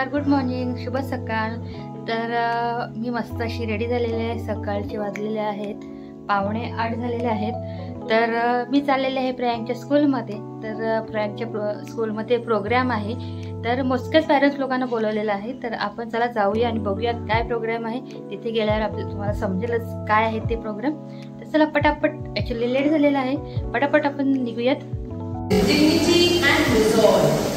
नमस्कार, good morning, शुभ सकाळ। तर मी मस्त अशी रेडी झालेली आहे। सकाळचे वाजलेले आहेत 7:45 झालेले आहेत। तर मी चाललेले आहे प्रियांकच्या स्कूलमध्ये। तर प्रियांकच्या स्कूलमध्ये प्रोग्राम आहे। तर मोजक्याच पॅरेंट्स लोकांना बोलवलेलं आहे। तर आपण चला जाऊया आणि बघूया काय प्रोग्राम आहे। तिथे गेल्यावर आपल्याला तुम्हाला समजेलच काय आहे ते प्रोग्राम। तर चला पटापट, ॲक्च्युली लेट झालेला आहे, पटापट आपण निघूयात। Dignity and resolve.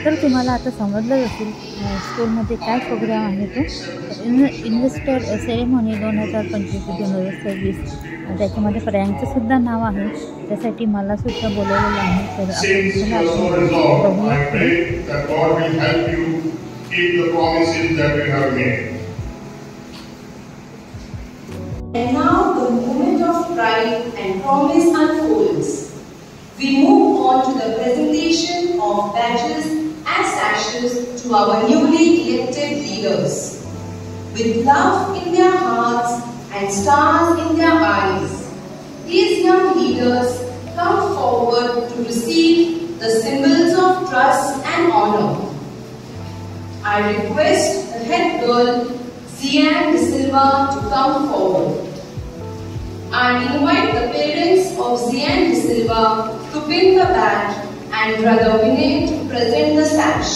तर तुम्हाला आता समजलं असेल स्कूलमध्ये काय प्रोग्राम आहे तो। इन्व्हेस्टर सेरेमनी 2025-2026 त्याच्यामध्ये प्रियांकचं सुद्धा नाव आहे, त्यासाठी मला सुद्धा बोलवलेलं आहे। तर And now the moment of pride and promise unfolds. We move on to the presentation of badges and sashes to our newly elected leaders. With love in their hearts and stars in their eyes, these young leaders come forward to receive the symbols of trust and honor. I request the head girl, Zian De Silva, to come forward. I invite the parents of Zian De Silva to pin the badge and Brother Vinay to present the sash.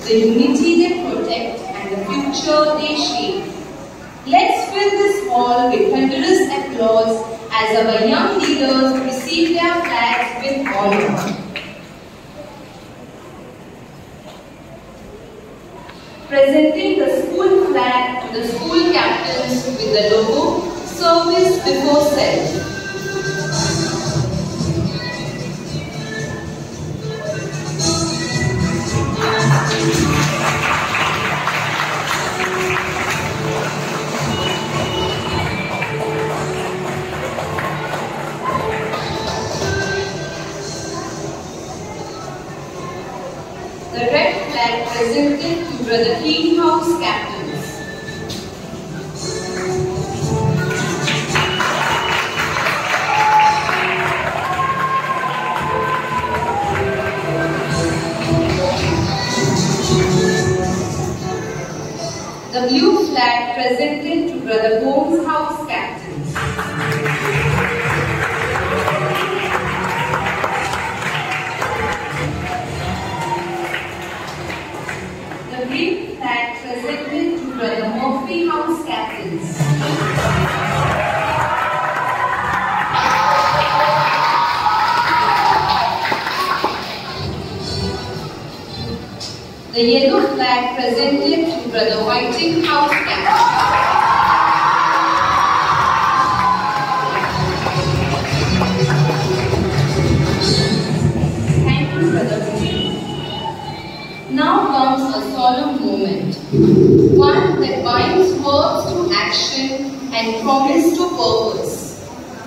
the unity they protect and the future they shape. Let's fill this hall with thunderous applause as our young leaders receive their flags with honor. Presenting the school flag to the school captains with the logo, Service Before Self. The red flag presented to Brother Clean House captains. The blue flag presented to Brother Bones House captains. The green flag presented to Brother Murphy House captains. The yellow flag presented to Brother Whiting House captains. Thank you, Brother. Now comes a solemn moment, one that binds words to action and promise to purpose.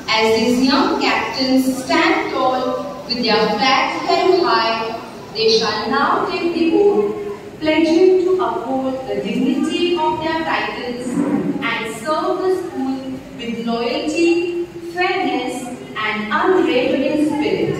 As these young captains stand tall with their flags held high, they shall now take the oath, pledging to uphold the dignity of their titles and serve the school with loyalty, fairness, and unwavering spirit.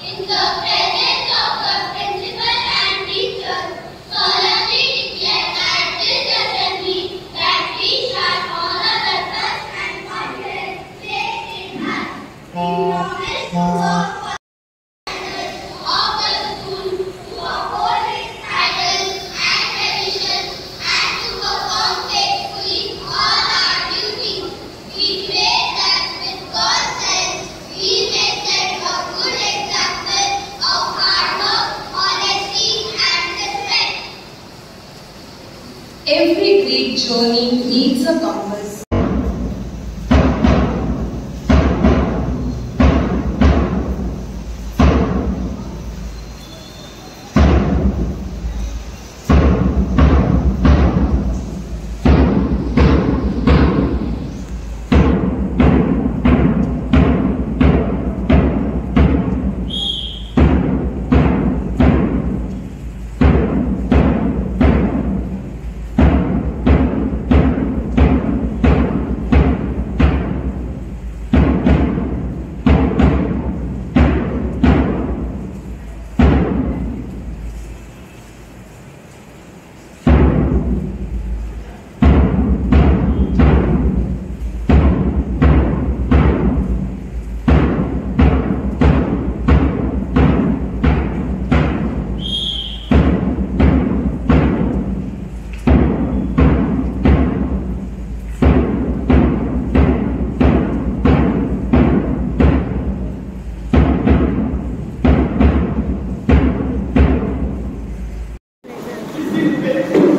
In the presence of the principal and teachers, solemnly declare at this assembly that we shall honor the trust and confidence placed in us. We promise to work for the of the school, to uphold its titles and traditions, and to perform faithfully all our duties. We pray that with God's help, we may set a good example of hard work, honesty, and respect. Every great journey needs a compass.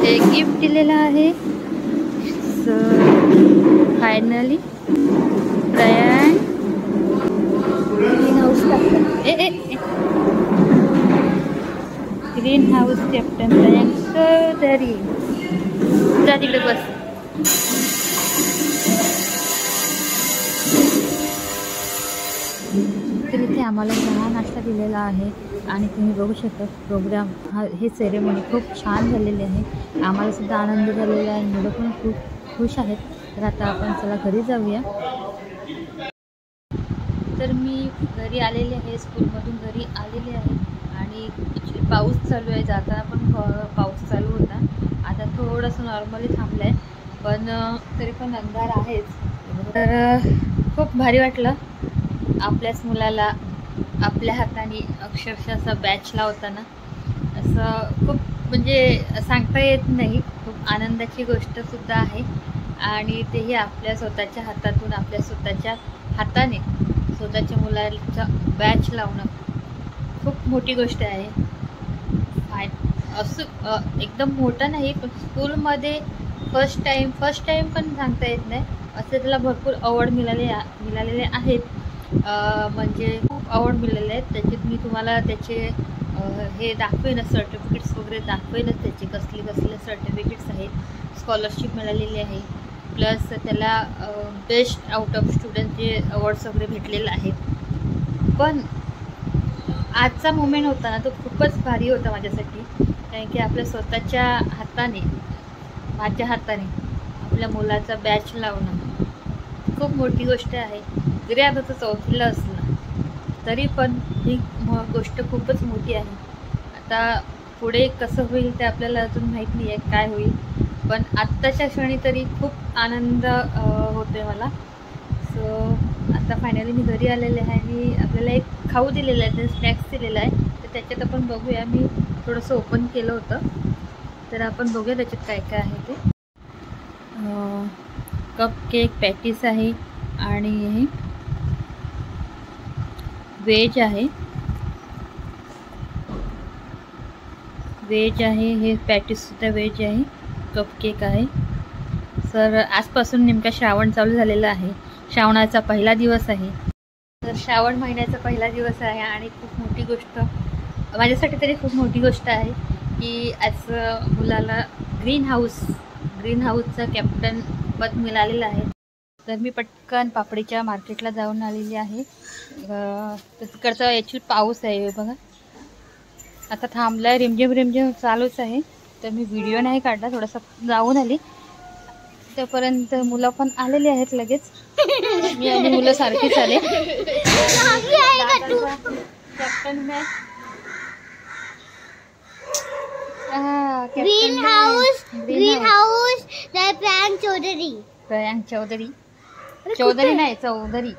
एक gift दिलेला आहे. Finally प्रयाण green house captain green house captain प्रयाण चौधरी जा तिकडे बस. तर इथे आम्हाला चहा नाश्ता दिलेला आहे आणि तुम्ही बघू शकता प्रोग्राम हे सेरेमनी खूप छान झालेली आहे. आम्हाला सुद्धा आनंद झालेला आहे. मुलं पण खूप खुश आहेत. तर आता आपण चला घरी जाऊया. तर मी घरी आलेले आहे, स्कूलमधून घरी आलेले आहे आणि पाऊस चालू आहे. जाताना पण पाऊस चालू होता. आता थोडंसं नॉर्मली थांबलं आहे. पण तरी पण अंधार आहेच. तर खूप भारी वाटलं आपल्याच मुलाला आपल्या हाताने अक्षरशः असं बॅच लावताना. असं खूप म्हणजे सांगता येत नाही, खूप आनंदाची गोष्टसुद्धा आहे. आणि तेही आपल्या स्वतःच्या हातातून, आपल्या स्वतःच्या हाताने स्वतःच्या मुलाचा बॅच लावणं खूप मोठी गोष्ट आहे. असं एकदम मोठं नाही, पण स्कूलमध्ये फर्स्ट टाईम पण सांगता येत नाही, असे त्याला भरपूर अवॉर्ड मिळालेले आहेत. म्हणजे खूप अवॉर्ड मिळालेले आहेत. त्याच्यात मी तुम्हाला त्याचे हे दाखवेनच, सर्टिफिकेट्स वगैरे दाखवेनच. त्याचे कसले सर्टिफिकेट्स आहेत. स्कॉलरशिप मिळालेली आहे, प्लस त्याला बेस्ट आउट ऑफ स्टुडंटचे अवॉर्ड्स वगैरे भेटलेले आहेत. पण आजचा मोमेंट होता ना, तो खूपच भारी होता माझ्यासाठी. कारण की आपल्या स्वतःच्या हाताने, माझ्या हाताने आपल्या मुलाचा बॅच लावणं खूप मोठी गोष्ट आहे. जरी आता तो 4थीला असला तरी पण ही गोष्ट खूपच मोठी आहे. आता पुढे कसं होईल ते आपल्याला अजून माहीत नाही आहे काय होईल, पण आत्ताच्या क्षणी तरी खूप आनंद होतो आहे मला. सो आता फायनली मी घरी आलेले आहे आणि आपल्याला एक खाऊ दिलेलं आहे, ते स्नॅक्स दिलेला आहे. तर त्याच्यात आपण बघूया. मी थोडंसं ओपन केलं होतं, तर आपण बघूया त्याच्यात काय काय आहे ते. कप केक पॅटीस आहे आणि हे व्हेज आहे. हे पॅटीससुद्धा व्हेज आहे. कप केक आहे. तर आजपासून नेमका श्रावण चालू झालेला आहे. श्रावणाचा पहिला दिवस आहे. तर श्रावण महिन्याचा पहिला दिवस आहे आणि खूप मोठी गोष्ट माझ्यासाठी तरी खूप मोठी गोष्ट आहे की आज मुलाला ग्रीन हाऊसचं कॅप्टन पद मिळालेलं आहे. तर मी पटकन पापडीच्या मार्केटला जाऊन आलेली आहे. तर तिकडचा ॲक्च्युली पाऊस आहे बघा, आता थांबला आहे. रिमझिम चालूच आहे. तर मी व्हिडिओ नाही काढला, थोडासा जाऊन आली. तोपर्यंत मुलं पण आलेली आहेत लगेच. मी आणि मुलं सारखीच आले. Captain match green house Priyank Chaudhary नाही, चौधरी.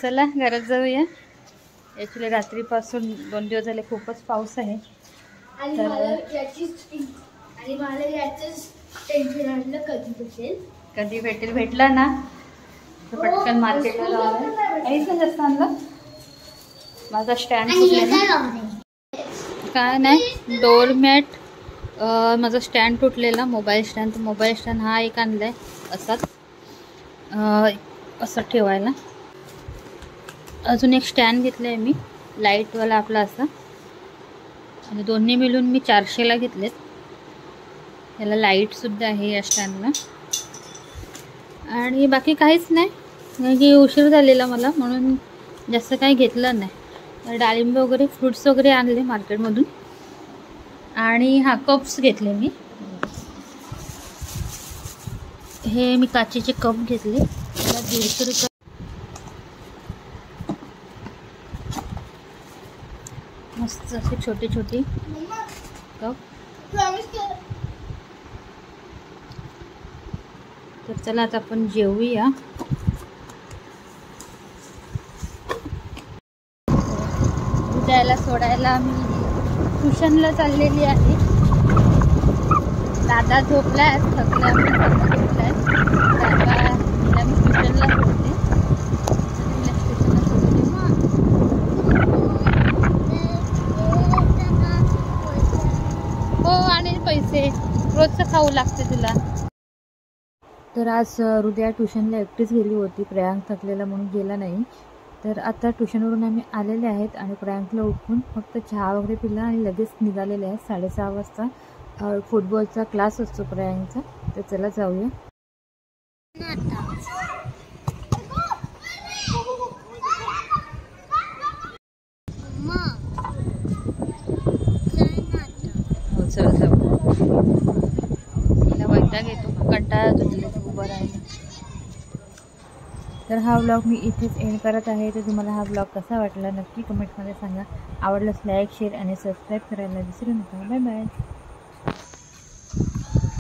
चला घरात जाऊया. ॲक्च्युली रात्रीपासून 2 दिवस झाले खूपच पाऊस आहे. कधी भेटला ना तर पटकन मार्केटला जाऊया. जास्त आणलं माझा स्टँड काय नाही, डोरमॅट. माझा स्टँड तुटलेला, मोबाईल स्टँड हा एक आणला आहे असाच, असं ठेवायला. अजून एक स्टँड घेतलं आहे मी, लाईटवाला आपला असा, आणि दोन्ही मिळून मी 400ला घेतलेत. याला लाईटसुद्धा आहे या स्टँडला. आणि बाकी काहीच नाही, म्हणजे उशीर झालेला मला म्हणून जास्त काही घेतलं नाही. डाळिंब वगैरे, फ्रूट्स वगैरे आणले मार्केटमधून. आणि हा कप्स घेतले मी. हे मी काचेचे कप घेतले, त्याला 150 रुपये. मस्त असे छोटे कप. तर चला आता आपण जेवूया. उद्याला सोडायला मी ट्युशनला चाललेली आहे. दादा झोपलाय, थकला मी, झोपलाय. दादा मी ट्युशनला सोडते. हो, आणि पैसे रोजचं खाऊ लागते तुला. तर आज हृदया ट्युशनला एकटीच गेली होती. प्रयांक थकलेला म्हणून गेला नाही. तर आता ट्युशनवरून आम्ही आलेले आहेत आणि प्रयांकला उठून फक्त चहा वगैरे पिला आणि लगेच निघालेले आहेत. 6:30 वाजता फुटबॉलचा क्लास असतो प्रयांकचा. तर चला जाऊया. हो चला जाऊ. तिला वैताग येतो, कंटाळा येतो उभं राहायला. तर हा व्लॉग मी इथेच एंड करत आहे. तर तुम्हाला हा व्लॉग कसा वाटला नक्की कमेंटमध्ये सांगा. आवडल्यास लाईक, शेअर आणि सबस्क्राईब करायला विसरू नका. Bye bye.